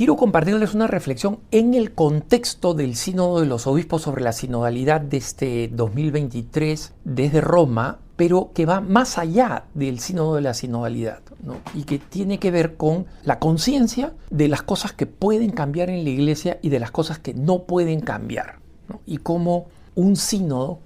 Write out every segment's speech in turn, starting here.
quiero compartirles una reflexión en el contexto del Sínodo de los Obispos sobre la sinodalidad de este 2023 desde Roma, pero que va más allá del Sínodo de la sinodalidad, ¿no? Y que tiene que ver con la conciencia de las cosas que pueden cambiar en la Iglesia y de las cosas que no pueden cambiar, ¿no? Y cómo un sínodo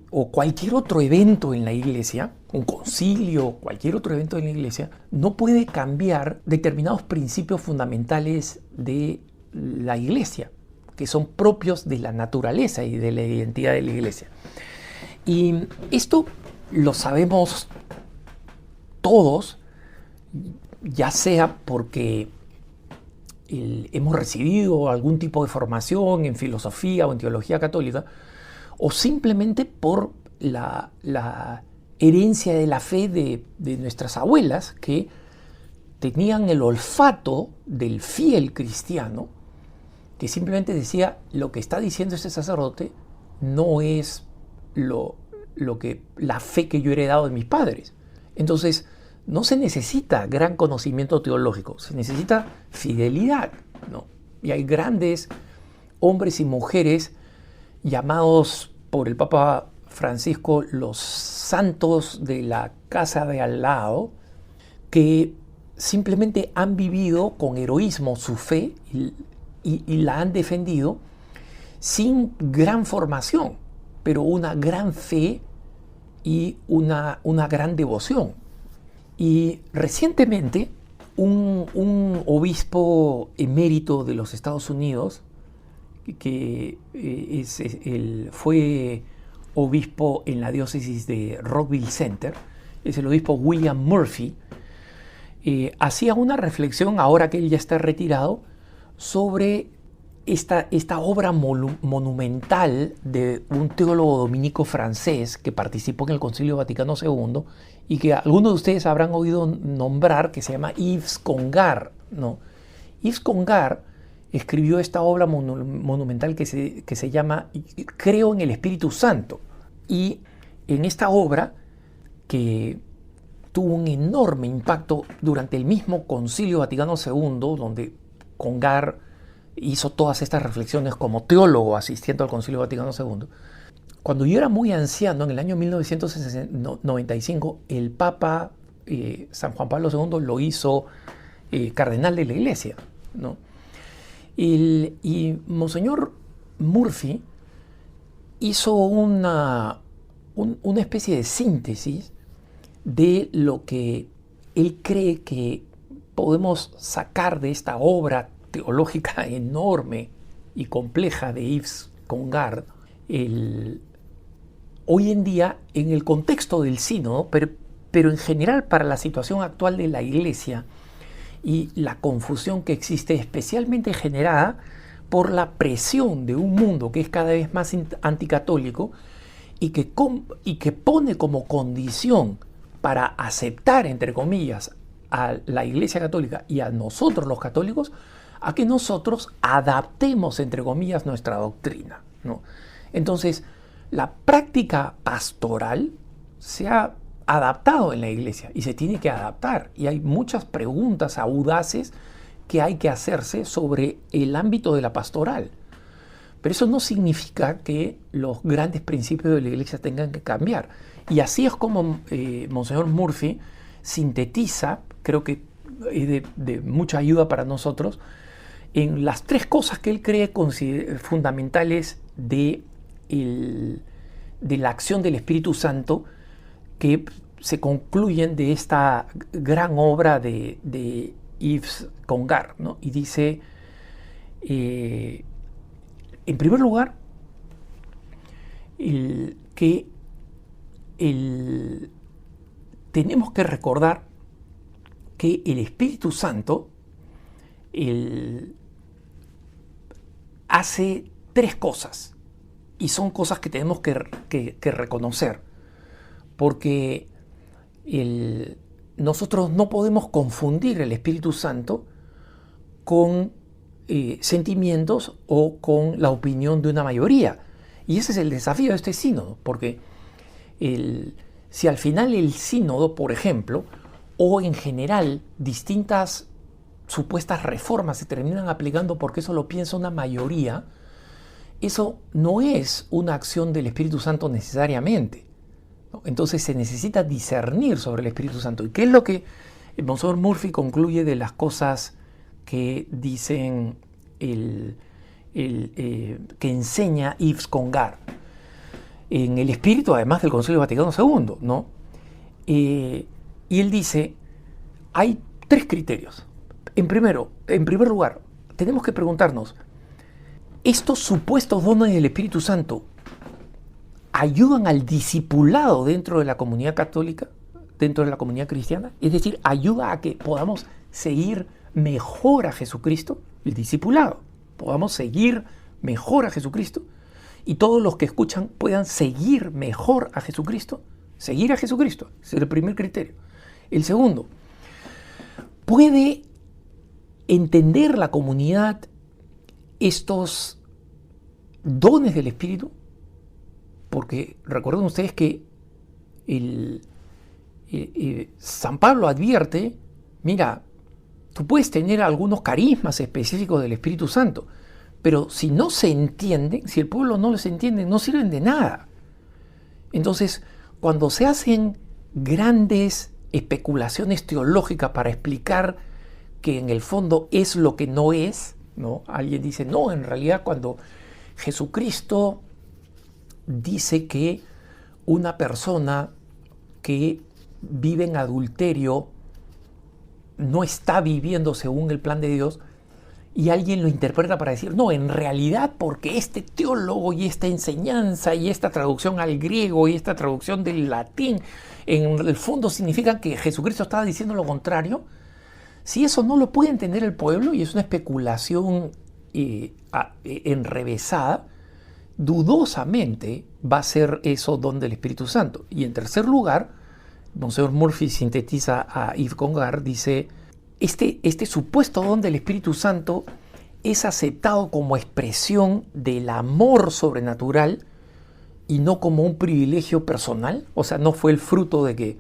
o cualquier otro evento en la Iglesia, un concilio, cualquier otro evento en la Iglesia, no puede cambiar determinados principios fundamentales de la Iglesia, que son propios de la naturaleza y de la identidad de la Iglesia. Y esto lo sabemos todos, ya sea porque hemos recibido algún tipo de formación en filosofía o en teología católica, o simplemente por la herencia de la fe de nuestras abuelas, que tenían el olfato del fiel cristiano, que simplemente decía: lo que está diciendo este sacerdote no es la fe que yo he heredado de mis padres. Entonces, no se necesita gran conocimiento teológico, se necesita fidelidad, ¿no? Y hay grandes hombres y mujeres llamados por el Papa Francisco los santos de la casa de al lado, que simplemente han vivido con heroísmo su fe y la han defendido sin gran formación, pero una gran fe y una gran devoción. Y recientemente un obispo emérito de los Estados Unidos, que fue obispo en la diócesis de Rockville Center, es el obispo William Murphy, hacía una reflexión, ahora que él ya está retirado, sobre esta obra monumental de un teólogo dominico francés que participó en el Concilio Vaticano II y que algunos de ustedes habrán oído nombrar, que se llama Yves Congar, ¿no? Yves Congar escribió esta obra monumental que se llama Creo en el Espíritu Santo. Y en esta obra, que tuvo un enorme impacto durante el mismo Concilio Vaticano II, donde Congar hizo todas estas reflexiones como teólogo asistiendo al Concilio Vaticano II, cuando yo era muy anciano, en el año 1995, el Papa San Juan Pablo II lo hizo cardenal de la Iglesia, ¿no? Y Monseñor Murphy hizo una especie de síntesis de lo que él cree que podemos sacar de esta obra teológica enorme y compleja de Yves Congar, hoy en día en el contexto del sínodo, pero en general para la situación actual de la Iglesia y la confusión que existe, especialmente generada por la presión de un mundo que es cada vez más anticatólico y que pone como condición para aceptar, entre comillas, a la Iglesia Católica y a nosotros los católicos, a que nosotros adaptemos, entre comillas, nuestra doctrina, ¿no? Entonces, la práctica pastoral se ha adaptado en la Iglesia y se tiene que adaptar, y hay muchas preguntas audaces que hay que hacerse sobre el ámbito de la pastoral, pero eso no significa que los grandes principios de la Iglesia tengan que cambiar. Y así es como Monseñor Murphy sintetiza, creo que es de mucha ayuda para nosotros, en las tres cosas que él cree fundamentales de la acción del Espíritu Santo, que se concluyen de esta gran obra de Yves Congar, ¿no? Y dice, en primer lugar, que tenemos que recordar que el Espíritu Santo hace tres cosas, y son cosas que tenemos que reconocer, porque nosotros no podemos confundir el Espíritu Santo con sentimientos o con la opinión de una mayoría. Y ese es el desafío de este sínodo, porque si al final el sínodo, por ejemplo, o en general distintas supuestas reformas se terminan aplicando porque eso lo piensa una mayoría, eso no es una acción del Espíritu Santo necesariamente, ¿no? Entonces se necesita discernir sobre el Espíritu Santo. ¿Y qué es lo que Monseñor Murphy concluye de las cosas que dicen que enseña Yves Congar en el espíritu, además del Concilio Vaticano II, ¿no? Y él dice, hay tres criterios. En primer lugar, tenemos que preguntarnos, ¿estos supuestos dones del Espíritu Santo ayudan al discipulado dentro de la comunidad católica, dentro de la comunidad cristiana? Es decir, ¿ayuda a que podamos seguir mejor a Jesucristo? El discipulado. Podamos seguir mejor a Jesucristo y todos los que escuchan puedan seguir mejor a Jesucristo. Seguir a Jesucristo, ese es el primer criterio. El segundo, ¿puede entender la comunidad estos dones del Espíritu? Porque recuerden ustedes que San Pablo advierte, mira, tú puedes tener algunos carismas específicos del Espíritu Santo, pero si no se entienden, si el pueblo no los entiende, no sirven de nada. Entonces, cuando se hacen grandes especulaciones teológicas para explicar que en el fondo es lo que no es, ¿no? Alguien dice, no, en realidad cuando Jesucristo dice que una persona que vive en adulterio no está viviendo según el plan de Dios, y alguien lo interpreta para decir, no, en realidad porque este teólogo y esta enseñanza y esta traducción al griego y esta traducción del latín en el fondo significan que Jesucristo estaba diciendo lo contrario. Si eso no lo puede entender el pueblo y es una especulación enrevesada, dudosamente va a ser eso don del Espíritu Santo. Y en tercer lugar, Monseñor Murphy sintetiza a Yves Congar, dice, este supuesto don del Espíritu Santo es aceptado como expresión del amor sobrenatural y no como un privilegio personal. O sea, no fue el fruto de que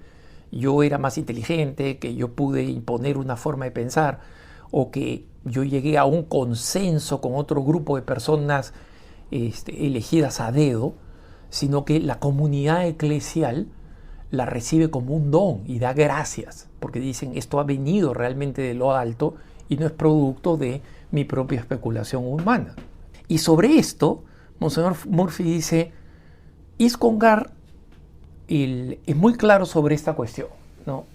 yo era más inteligente, que yo pude imponer una forma de pensar, o que yo llegué a un consenso con otro grupo de personas elegidas a dedo, sino que la comunidad eclesial la recibe como un don y da gracias, porque dicen, esto ha venido realmente de lo alto y no es producto de mi propia especulación humana. Y sobre esto, Monseñor Murphy dice, Yves Congar es muy claro sobre esta cuestión, ¿no?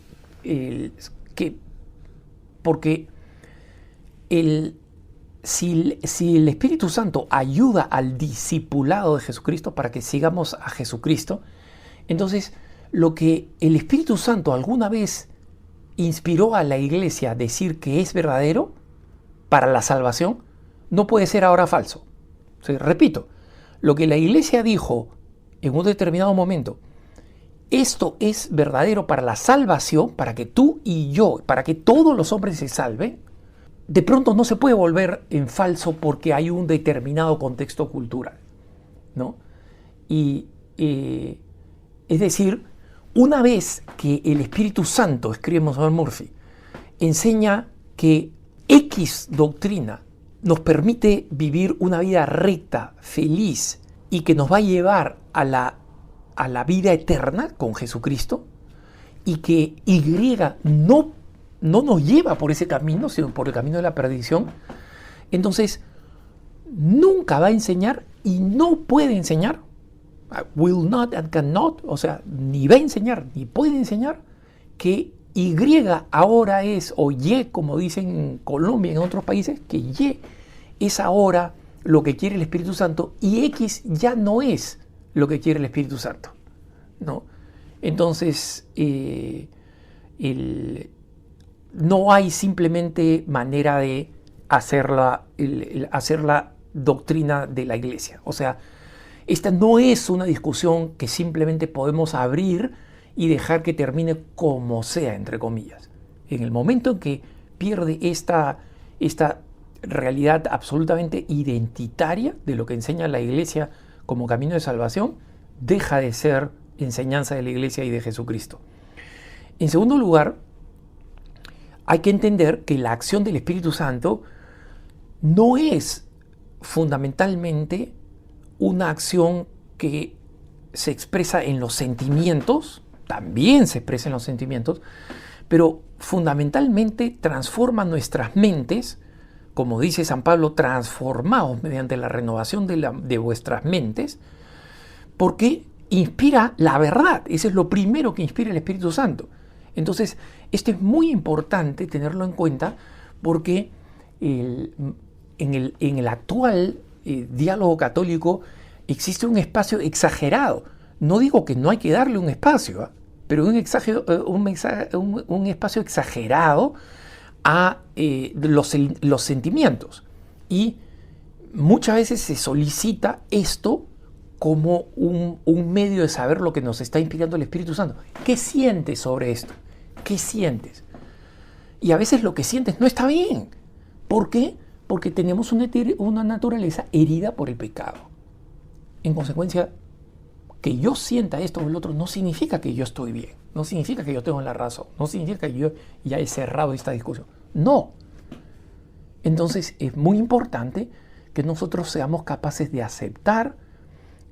Porque si el Espíritu Santo ayuda al discipulado de Jesucristo para que sigamos a Jesucristo, entonces lo que el Espíritu Santo alguna vez inspiró a la iglesia a decir que es verdadero para la salvación, no puede ser ahora falso. O sea, repito, lo que la iglesia dijo en un determinado momento, esto es verdadero para la salvación, para que tú y yo, para que todos los hombres se salven, de pronto no se puede volver en falso porque hay un determinado contexto cultural, ¿no? Es decir, una vez que el Espíritu Santo, escribe Monseñor Murphy, enseña que X doctrina nos permite vivir una vida recta, feliz y que nos va a llevar a la vida eterna con Jesucristo, y que Y no nos lleva por ese camino, sino por el camino de la perdición, entonces nunca va a enseñar y no puede enseñar, will not and cannot, o sea, ni va a enseñar ni puede enseñar que Y ahora es, o Y, como dicen en Colombia y en otros países, que Y es ahora lo que quiere el Espíritu Santo y X ya no es lo que quiere el Espíritu Santo, ¿no? Entonces, no hay simplemente manera de hacer la doctrina de la iglesia. O sea, esta no es una discusión que simplemente podemos abrir y dejar que termine como sea, entre comillas. En el momento en que pierde esta realidad absolutamente identitaria de lo que enseña la iglesia como camino de salvación, deja de ser enseñanza de la iglesia y de Jesucristo. En segundo lugar, hay que entender que la acción del Espíritu Santo no es fundamentalmente una acción que se expresa en los sentimientos, también se expresa en los sentimientos, pero fundamentalmente transforma nuestras mentes, como dice San Pablo, transformaos mediante la renovación de vuestras mentes, porque inspira la verdad. Eso es lo primero que inspira el Espíritu Santo. Entonces, esto es muy importante tenerlo en cuenta porque en el actual diálogo católico existe un espacio exagerado. No digo que no hay que darle un espacio, ¿eh? Pero un espacio exagerado a los sentimientos. Y muchas veces se solicita esto como un medio de saber lo que nos está inspirando el Espíritu Santo. ¿Qué sientes sobre esto? ¿Qué sientes? Y a veces lo que sientes no está bien. ¿Por qué? Porque tenemos una naturaleza herida por el pecado. En consecuencia, que yo sienta esto o el otro no significa que yo estoy bien. No significa que yo tengo la razón. No significa que yo ya he cerrado esta discusión. No. Entonces es muy importante que nosotros seamos capaces de aceptar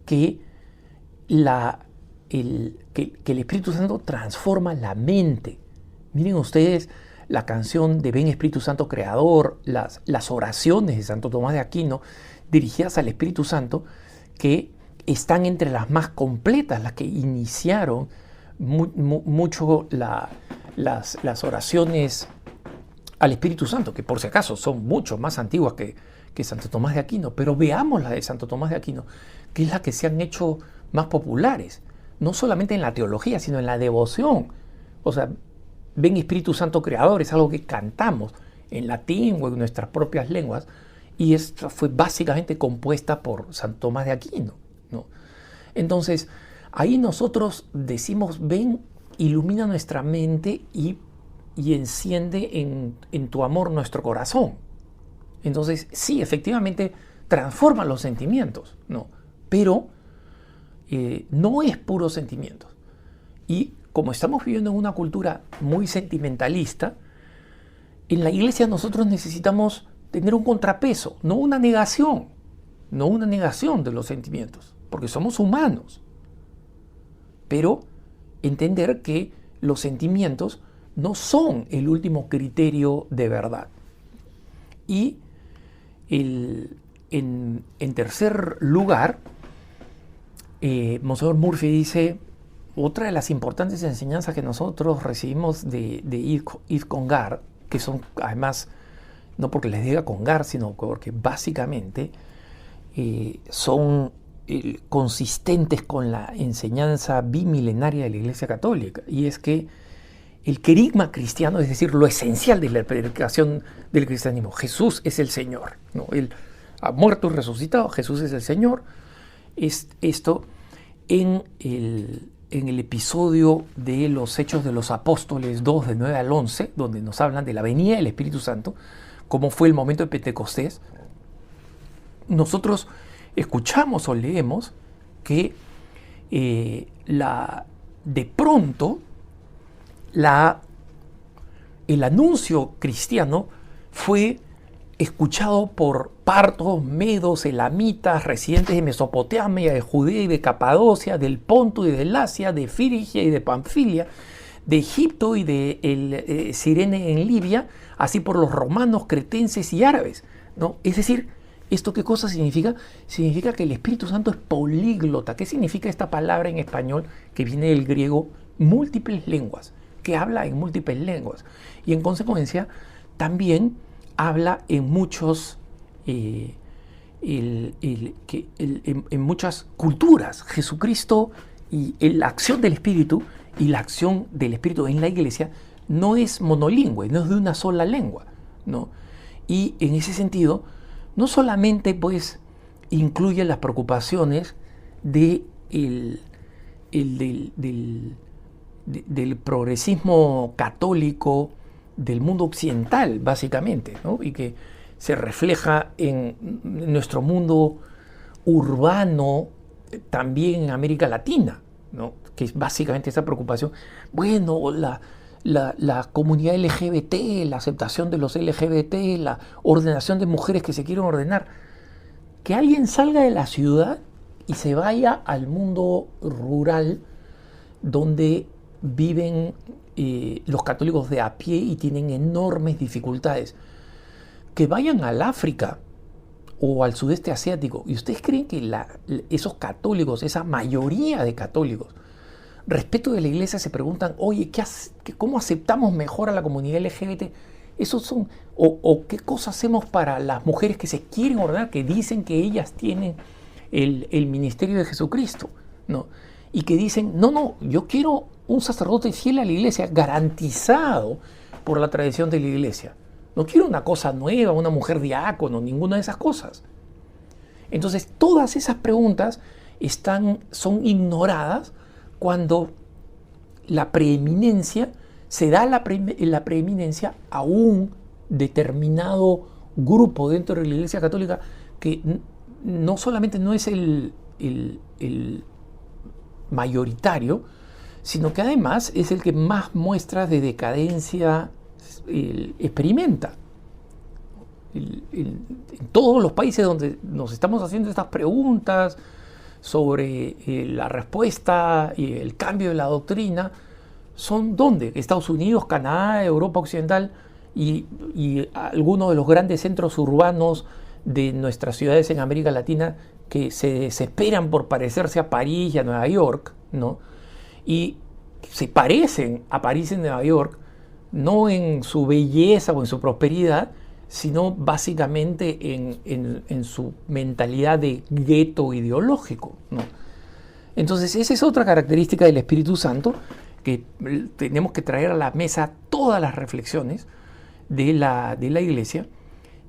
que el Espíritu Santo transforma la mente. Miren ustedes la canción de Ven Espíritu Santo Creador, las oraciones de Santo Tomás de Aquino dirigidas al Espíritu Santo, que están entre las más completas, las que iniciaron mucho las oraciones al Espíritu Santo, que por si acaso son mucho más antiguas que Santo Tomás de Aquino, pero veamos la de Santo Tomás de Aquino, que es la que se han hecho más populares, no solamente en la teología, sino en la devoción. O sea, Ven Espíritu Santo Creador es algo que cantamos en latín o en nuestras propias lenguas, y esta fue básicamente compuesta por Santo Tomás de Aquino, ¿no? Entonces, ahí nosotros decimos, ven, ilumina nuestra mente y enciende en tu amor nuestro corazón. Entonces, sí, efectivamente, transforma los sentimientos, ¿no? Pero no es puro sentimientos. Y como estamos viviendo en una cultura muy sentimentalista, en la iglesia nosotros necesitamos tener un contrapeso, no una negación de los sentimientos, porque somos humanos. Pero entender que los sentimientos no son el último criterio de verdad. Y en tercer lugar, Monseñor Murphy dice, otra de las importantes enseñanzas que nosotros recibimos de Yves Congar, que son además, no porque les diga Congar, sino porque básicamente son consistentes con la enseñanza bimilenaria de la Iglesia Católica, y es que el querigma cristiano, es decir, lo esencial de la predicación del cristianismo, Jesús es el Señor, ¿no? Él ha muerto y resucitado, Jesús es el Señor. Esto en el episodio de los Hechos de los Apóstoles 2, de 9 al 11, donde nos hablan de la venida del Espíritu Santo, como fue el momento de Pentecostés, nosotros escuchamos o leemos que de pronto el anuncio cristiano fue escuchado por partos, medos, elamitas, residentes de Mesopotamia, de Judea y de Capadocia, del Ponto y del Asia, de Frigia y de Panfilia, de Egipto y de Cirene en Libia, así por los romanos, cretenses y árabes, ¿no? Es decir, ¿esto qué cosa significa? Significa que el Espíritu Santo es políglota. ¿Qué significa esta palabra en español que viene del griego? Múltiples lenguas, que habla en múltiples lenguas. Y en consecuencia, también habla en muchos, en muchas culturas. Jesucristo y la acción del Espíritu en la Iglesia no es monolingüe, no es de una sola lengua, ¿no? Y en ese sentido, no solamente pues incluye las preocupaciones del progresismo católico del mundo occidental, básicamente, ¿no? Y que se refleja en nuestro mundo urbano, también en América Latina, ¿no? Que es básicamente esa preocupación. Bueno, la comunidad LGBT, la aceptación de los LGBT, la ordenación de mujeres que se quieren ordenar. Que alguien salga de la ciudad y se vaya al mundo rural donde viven los católicos de a pie y tienen enormes dificultades. Que vayan al África o al sudeste asiático. ¿Y ustedes creen que esos católicos, esa mayoría de católicos, respecto de la iglesia se preguntan, oye, ¿cómo aceptamos mejor a la comunidad LGBT? Esos son, o qué cosa hacemos para las mujeres que se quieren ordenar, que dicen que ellas tienen el ministerio de Jesucristo, ¿no? Y que dicen, no, yo quiero un sacerdote fiel a la iglesia, garantizado por la tradición de la iglesia. No quiero una cosa nueva, una mujer diácono, ninguna de esas cosas. Entonces, todas esas preguntas son ignoradas cuando la preeminencia se da la preeminencia a un determinado grupo dentro de la Iglesia Católica que no solamente no es el mayoritario, sino que además es el que más muestras de decadencia experimenta. En todos los países donde nos estamos haciendo estas preguntas sobre la respuesta y el cambio de la doctrina, ¿son dónde? Estados Unidos, Canadá, Europa Occidental y algunos de los grandes centros urbanos de nuestras ciudades en América Latina que se desesperan por parecerse a París y a Nueva York, ¿no? Y se parecen a París y Nueva York, no en su belleza o en su prosperidad, sino básicamente en su mentalidad de gueto ideológico, ¿no? Entonces, esa es otra característica del Espíritu Santo, que tenemos que traer a la mesa todas las reflexiones de la Iglesia.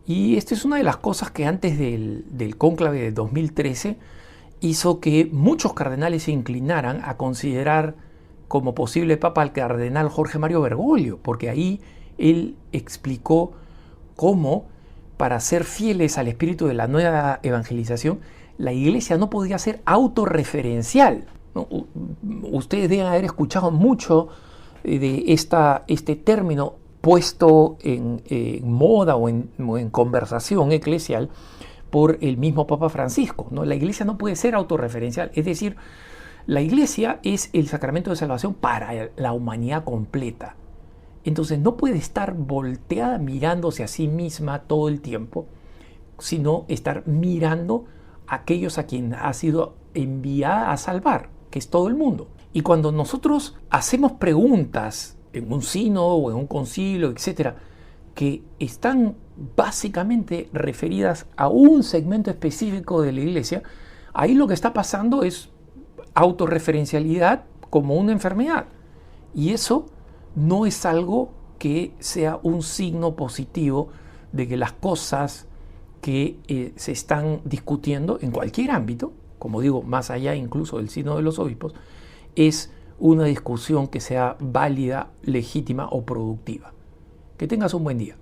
Y esta es una de las cosas que antes del cónclave de 2013 hizo que muchos cardenales se inclinaran a considerar como posible papa al cardenal Jorge Mario Bergoglio, porque ahí él explicó cómo, para ser fieles al espíritu de la nueva evangelización, la Iglesia no podía ser autorreferencial, ¿no? Ustedes deben haber escuchado mucho de este término puesto en moda o en conversación eclesial por el mismo Papa Francisco, ¿no? La Iglesia no puede ser autorreferencial, es decir, la Iglesia es el sacramento de salvación para la humanidad completa. Entonces no puede estar volteada mirándose a sí misma todo el tiempo, sino estar mirando a aquellos a quien ha sido enviada a salvar, que es todo el mundo. Y cuando nosotros hacemos preguntas en un sínodo o en un concilio, etcétera, que están básicamente referidas a un segmento específico de la Iglesia, ahí lo que está pasando es autorreferencialidad como una enfermedad. Y eso no es algo que sea un signo positivo de que las cosas que se están discutiendo en cualquier ámbito, como digo, más allá incluso del sínodo de los obispos, es una discusión que sea válida, legítima o productiva. Que tengas un buen día.